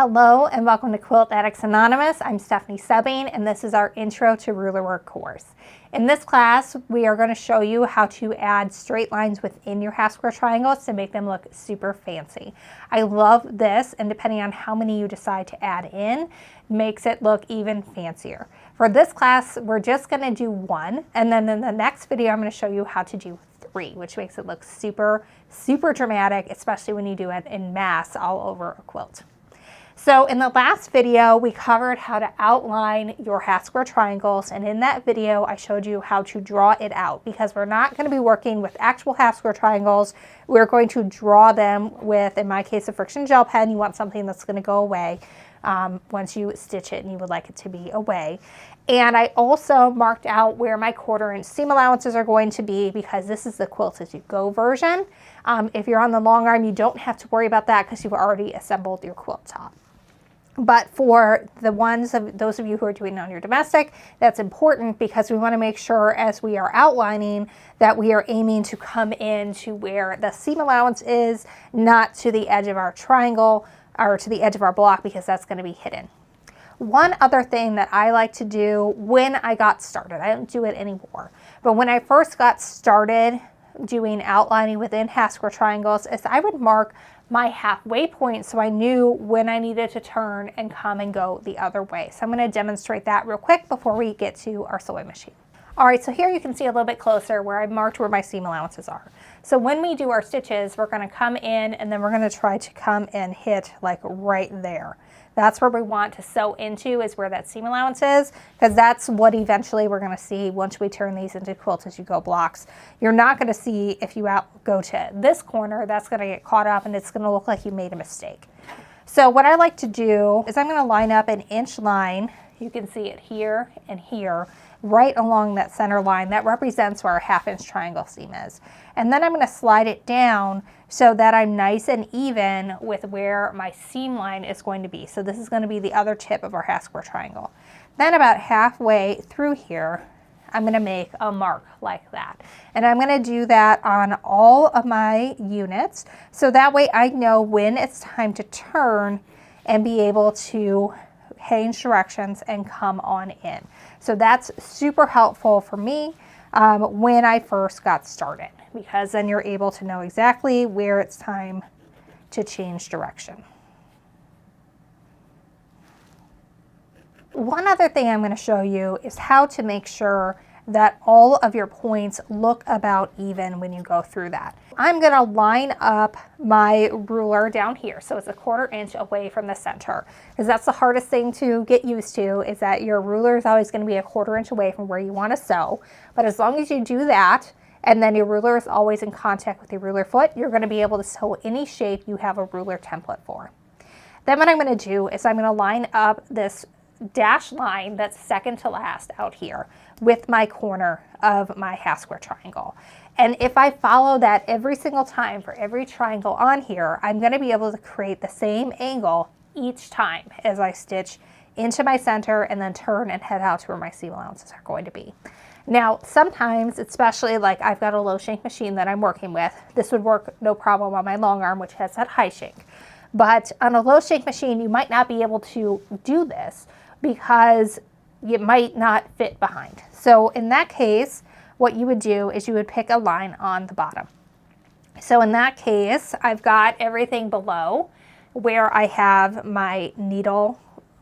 Hello and welcome to Quilt Addicts Anonymous. I'm Stephanie Soebbing and this is our Intro to Rulerwork course. In this class, we are going to show you how to add straight lines within your half square triangles to make them look super fancy. I love this, and depending on how many you decide to add in, makes it look even fancier. For this class, we're just going to do one, and then in the next video, I'm going to show you how to do three, which makes it look super, super dramatic, especially when you do it in mass all over a quilt. So in the last video, we covered how to outline your half square triangles, and in that video, I showed you how to draw it out because we're not going to be working with actual half square triangles. We're going to draw them with, in my case, a friction gel pen. You want something that's going to go away once you stitch it and you would like it to be away. And I also marked out where my 1/4 inch seam allowances are going to be because this is the Quilt As You Go version. If you're on the long arm, you don't have to worry about that because you've already assembled your quilt top. But for those of you who are doing it on your domestic, that's important because we want to make sure as we are outlining that we are aiming to come in to where the seam allowance is, not to the edge of our triangle or to the edge of our block, because that's going to be hidden. One other thing that I like to do when I got started, I don't do it anymore, but when I first got started doing outlining within half square triangles, is I would mark my halfway point so I knew when I needed to turn and come and go the other way. So I'm going to demonstrate that real quick before we get to our sewing machine. All right, so here you can see a little bit closer where I've marked where my seam allowances are. So when we do our stitches, we're going to come in and then we're going to try to come and hit like right there. That's where we want to sew into, is where that seam allowance is, because that's what eventually we're going to see once we turn these into Quilt As You Go blocks. You're not going to see if you go to this corner, that's going to get caught up and it's going to look like you made a mistake. So what I like to do is I'm going to line up an inch line. You can see it here and here, right along that center line. That represents where our 1/2 inch triangle seam is. And then I'm going to slide it down so that I'm nice and even with where my seam line is going to be. So this is going to be the other tip of our half square triangle. Then about halfway through here, I'm going to make a mark like that. And I'm going to do that on all of my units. So that way I know when it's time to turn and be able to change directions and come on in. So that's super helpful for me when I first got started, because then you're able to know exactly where it's time to change direction. One other thing I'm going to show you is how to make sure that all of your points look about even when you go through that. I'm going to line up my ruler down here, so it's a 1/4 inch away from the center, because that's the hardest thing to get used to, is that your ruler is always going to be a 1/4 inch away from where you want to sew. But as long as you do that, and then your ruler is always in contact with your ruler foot, you're going to be able to sew any shape you have a ruler template for. Then what I'm going to do is I'm going to line up this dash line that's second to last out here with my corner of my half square triangle. And if I follow that every single time for every triangle on here, I'm going to be able to create the same angle each time as I stitch into my center and then turn and head out to where my seam allowances are going to be. Now, sometimes, especially like I've got a low shank machine that I'm working with, this would work no problem on my long arm, which has that high shank. But on a low shank machine, you might not be able to do this because it might not fit behind. So in that case, what you would do is you would pick a line on the bottom. So in that case, I've got everything below where I have my needle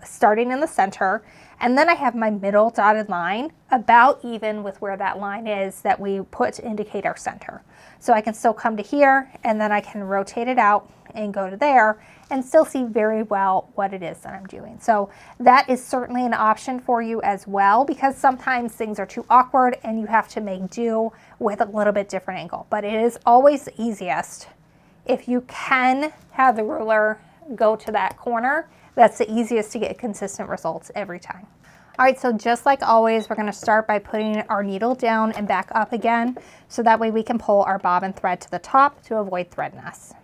starting in the center, and then I have my middle dotted line about even with where that line is that we put to indicate our center. So I can still come to here and then I can rotate it out and go to there and still see very well what it is that I'm doing. So that is certainly an option for you as well, because sometimes things are too awkward and you have to make do with a little bit different angle. But it is always easiest if you can have the ruler go to that corner. That's the easiest to get consistent results every time. All right, so just like always, we're going to start by putting our needle down and back up again, so that way we can pull our bobbin thread to the top to avoid thread mess.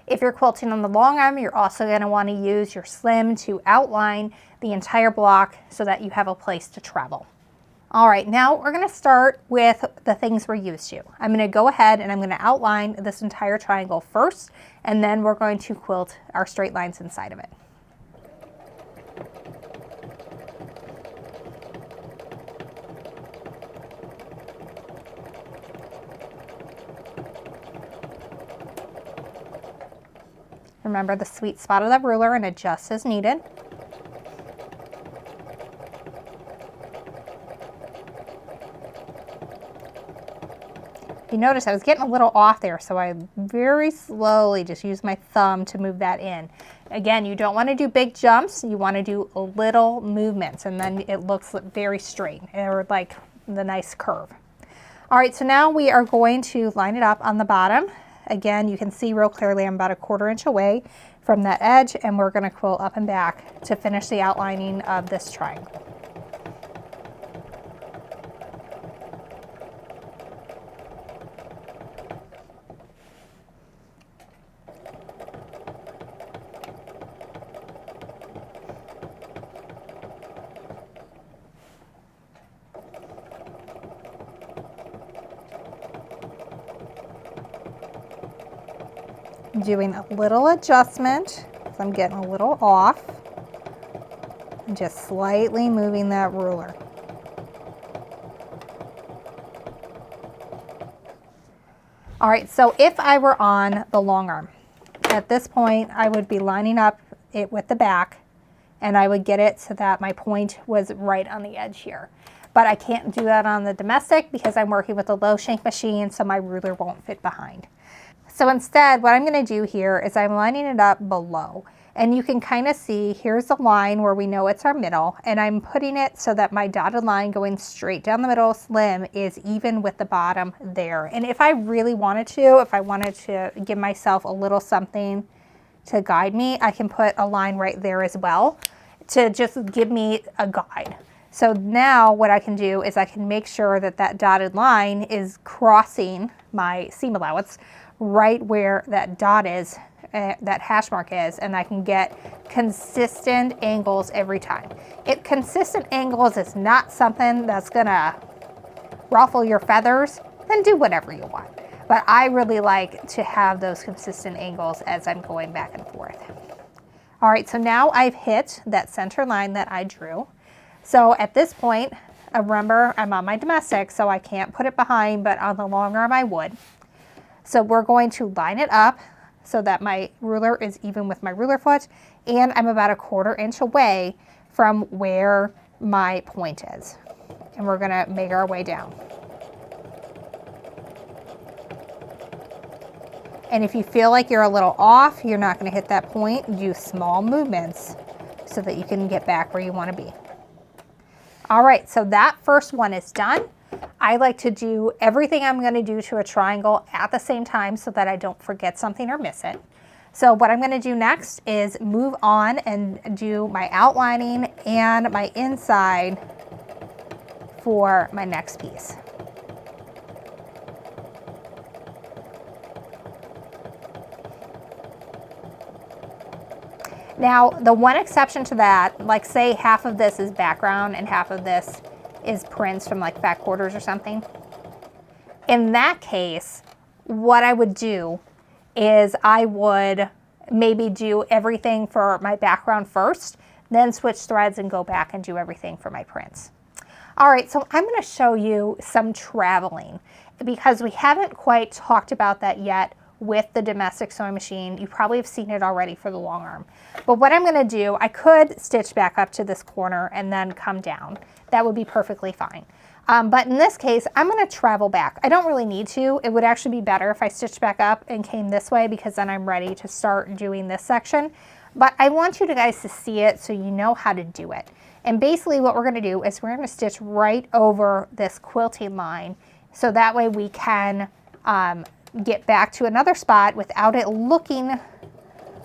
If you're quilting on the long arm, you're also going to want to use your slim to outline the entire block so that you have a place to travel. All right, now we're going to start with the things we're used to. I'm going to go ahead and I'm going to outline this entire triangle first, and then we're going to quilt our straight lines inside of it. Remember the sweet spot of the ruler and adjust as needed. You notice I was getting a little off there, so I very slowly just use my thumb to move that in. Again, you don't want to do big jumps. You want to do little movements, and then it looks very straight, or like the nice curve. All right, so now we are going to line it up on the bottom. Again, you can see real clearly I'm about 1/4 inch away from that edge, and we're going to quilt up and back to finish the outlining of this triangle. Doing a little adjustment because I'm getting a little off, and just slightly moving that ruler. All right, so if I were on the long arm, at this point I would be lining up it with the back, and I would get it so that my point was right on the edge here. But I can't do that on the domestic because I'm working with a low shank machine, so my ruler won't fit behind. So instead, what I'm going to do here is I'm lining it up below, and you can kind of see here's the line where we know it's our middle, and I'm putting it so that my dotted line going straight down the middle slim is even with the bottom there. And if I really wanted to, if I wanted to give myself a little something to guide me, I can put a line right there as well to just give me a guide. So now what I can do is I can make sure that that dotted line is crossing my seam allowance right where that dot is, that hash mark is, and I can get consistent angles every time. If consistent angles is not something that's gonna ruffle your feathers, then do whatever you want. But I really like to have those consistent angles as I'm going back and forth. All right, so now I've hit that center line that I drew. So at this point, remember I'm on my domestic, so I can't put it behind, but on the long arm I would. So we're going to line it up so that my ruler is even with my ruler foot, and I'm about 1/4 inch away from where my point is. And we're gonna make our way down. And if you feel like you're a little off, you're not gonna hit that point, do small movements so that you can get back where you wanna be. All right, so that first one is done. I like to do everything I'm going to do to a triangle at the same time so that I don't forget something or miss it. So what I'm going to do next is move on and do my outlining and my inside for my next piece. Now, the one exception to that, like say half of this is background and half of this is prints from like fat quarters or something. In that case, what I would do is I would maybe do everything for my background first, then switch threads and go back and do everything for my prints. All right, so I'm going to show you some traveling because we haven't quite talked about that yet with the domestic sewing machine. You probably have seen it already for the long arm. But what I'm going to do, I could stitch back up to this corner and then come down. That would be perfectly fine. But in this case, I'm going to travel back. I don't really need to. It would actually be better if I stitched back up and came this way because then I'm ready to start doing this section. But I want you guys to see it so you know how to do it. And basically what we're going to do is we're going to stitch right over this quilting line so that way we can get back to another spot without it looking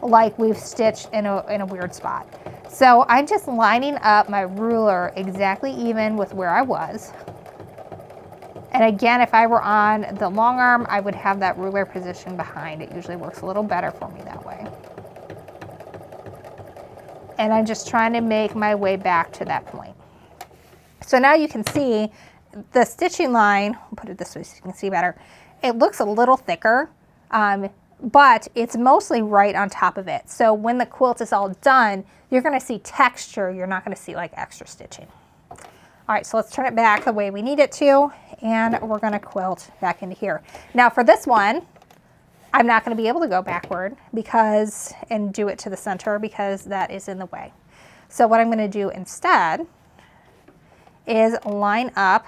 like we've stitched in a weird spot. So I'm just lining up my ruler exactly even with where I was. And again, if I were on the long arm, I would have that ruler position behind. It usually works a little better for me that way. And I'm just trying to make my way back to that point. So now you can see the stitching line, I'll put it this way so you can see better. It looks a little thicker, but it's mostly right on top of it. So when the quilt is all done, you're going to see texture. You're not going to see like extra stitching. All right, so let's turn it back the way we need it to, and we're going to quilt back into here. Now for this one, I'm not going to be able to go backward and do it to the center because that is in the way. So what I'm going to do instead is line up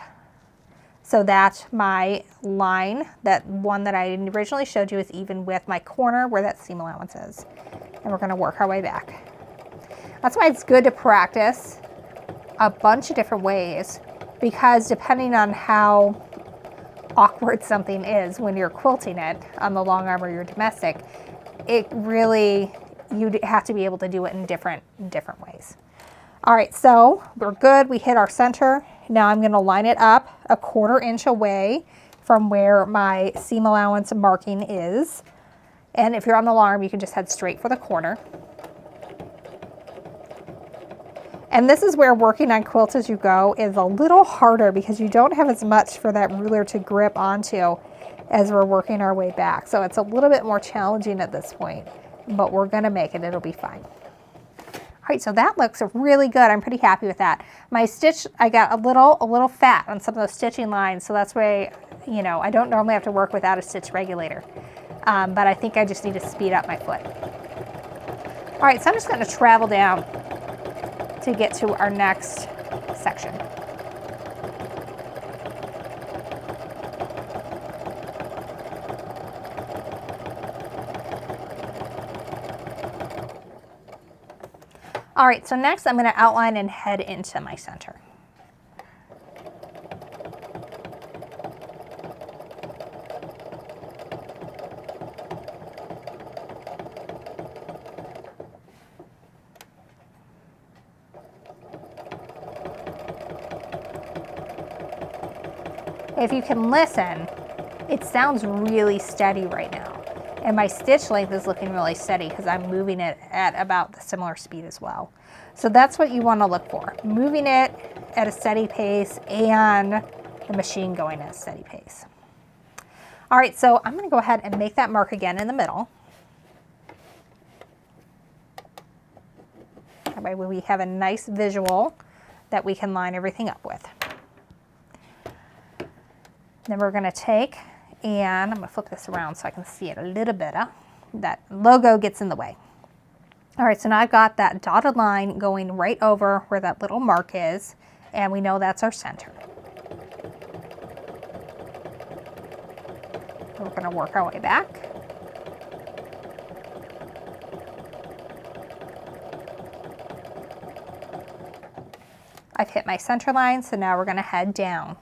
so that my line, that one that I originally showed you, is even with my corner where that seam allowance is. And we're going to work our way back. That's why it's good to practice a bunch of different ways, because depending on how awkward something is when you're quilting it on the long arm or your domestic, it really, you have to be able to do it in different ways. All right, so we're good. We hit our center. Now I'm going to line it up a 1/4 inch away from where my seam allowance marking is. And if you're on the long arm, you can just head straight for the corner. And this is where working on Quilt as you go is a little harder, because you don't have as much for that ruler to grip onto as we're working our way back. So it's a little bit more challenging at this point, but we're going to make it. It'll be fine. All right, so that looks really good. I'm pretty happy with that. My stitch, I got a little fat on some of those stitching lines, so that's why, you know, I don't normally have to work without a stitch regulator. But I think I just need to speed up my foot. All right, so I'm just going to travel down to get to our next section. All right, so next I'm going to outline and head into my center. If you can listen, it sounds really steady right now. And my stitch length is looking really steady because I'm moving it at about the similar speed as well. So that's what you want to look for. Moving it at a steady pace and the machine going at a steady pace. All right, so I'm going to go ahead and make that mark again in the middle. That way we have a nice visual that we can line everything up with. Then we're going to take, and I'm going to flip this around so I can see it a little better. That logo gets in the way. All right, so now I've got that dotted line going right over where that little mark is, and we know that's our center. We're going to work our way back. I've hit my center line, so now we're going to head down.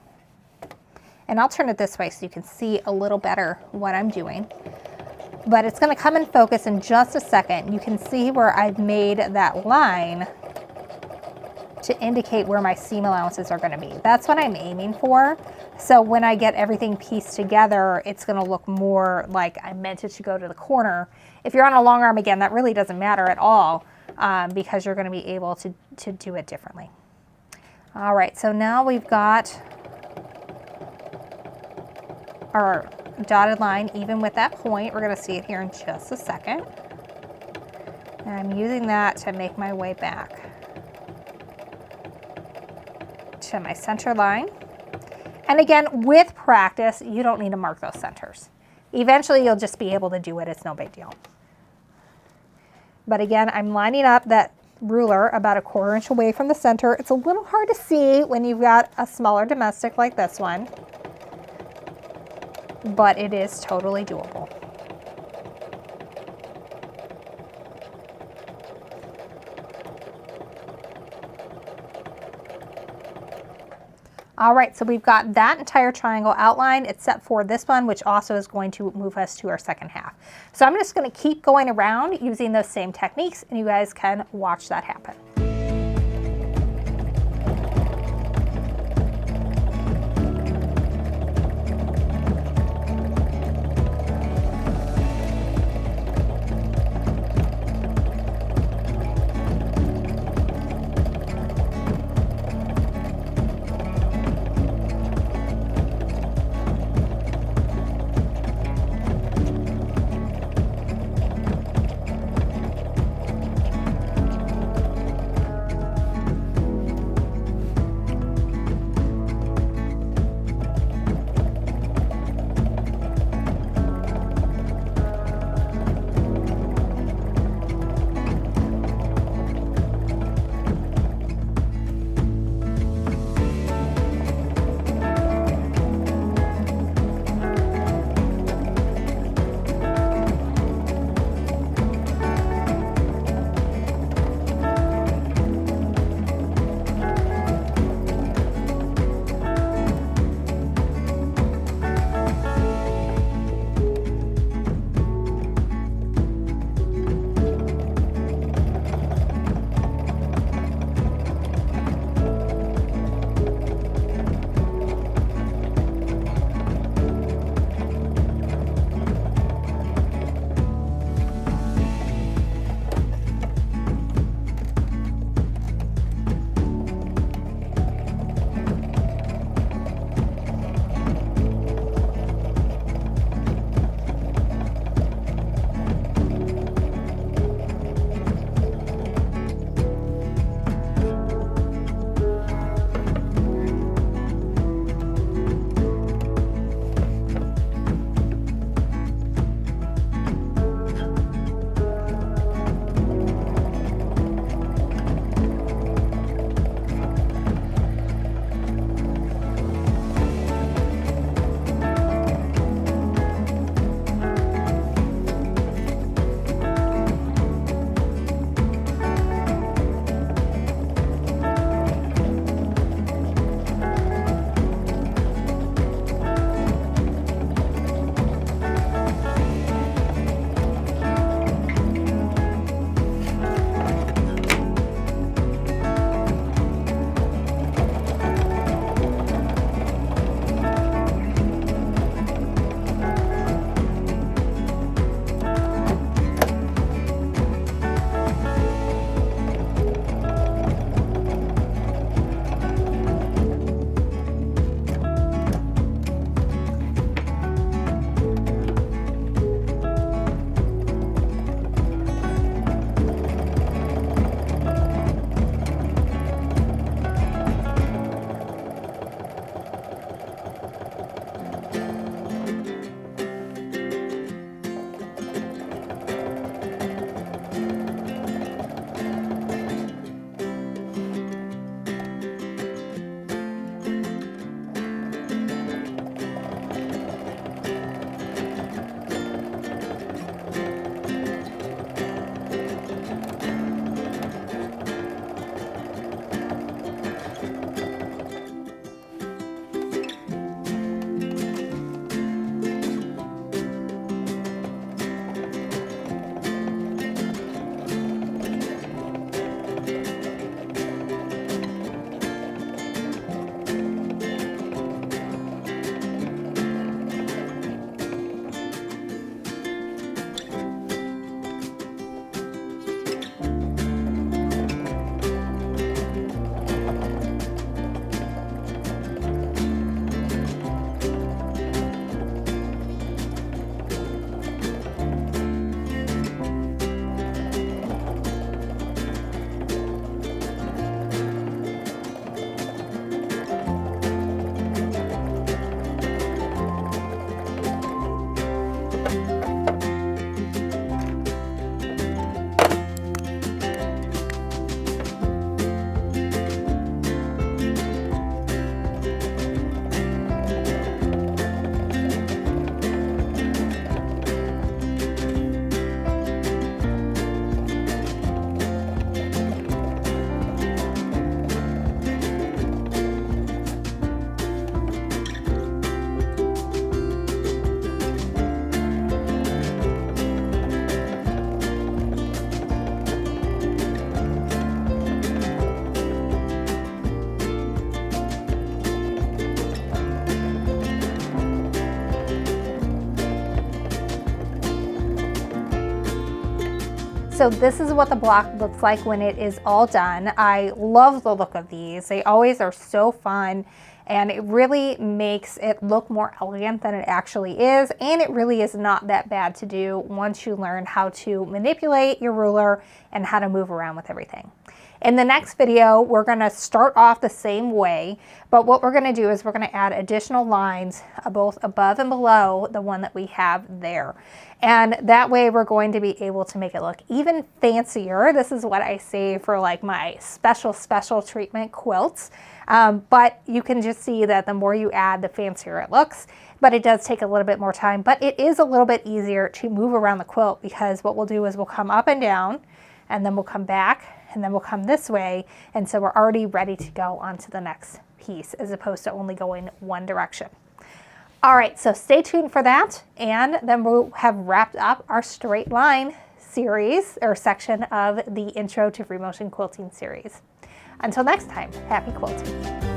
And I'll turn it this way so you can see a little better what I'm doing. But it's going to come in focus in just a second. You can see where I've made that line to indicate where my seam allowances are going to be. That's what I'm aiming for. So when I get everything pieced together, it's going to look more like I meant it to go to the corner. If you're on a long arm, again, that really doesn't matter at all because you're going to be able to do it differently. All right, so now we've got our dotted line even with that point. We're going to see it here in just a second. And I'm using that to make my way back to my center line. And again, with practice, you don't need to mark those centers. Eventually, you'll just be able to do it. It's no big deal. But again, I'm lining up that ruler about a 1/4 inch away from the center. It's a little hard to see when you've got a smaller domestic like this one, but it is totally doable. All right, so we've got that entire triangle outlined except for this one, which also is going to move us to our second half. So I'm just going to keep going around using those same techniques, and you guys can watch that happen. So this is what the block looks like when it is all done. I love the look of these. They always are so fun, and it really makes it look more elegant than it actually is, and it really is not that bad to do once you learn how to manipulate your ruler and how to move around with everything. In the next video, we're going to start off the same way, but what we're going to do is we're going to add additional lines both above and below the one that we have there. And that way we're going to be able to make it look even fancier. This is what I say for like my special treatment quilts. But you can just see that the more you add, the fancier it looks. But it does take a little bit more time, but it is a little bit easier to move around the quilt, because what we'll do is we'll come up and down, and then we'll come back, and then we'll come this way, and so we're already ready to go on to the next piece, as opposed to only going one direction. All right, so stay tuned for that, and then we'll have wrapped up our straight line series, or section of the Intro to Free Motion Quilting series. Until next time, happy quilting.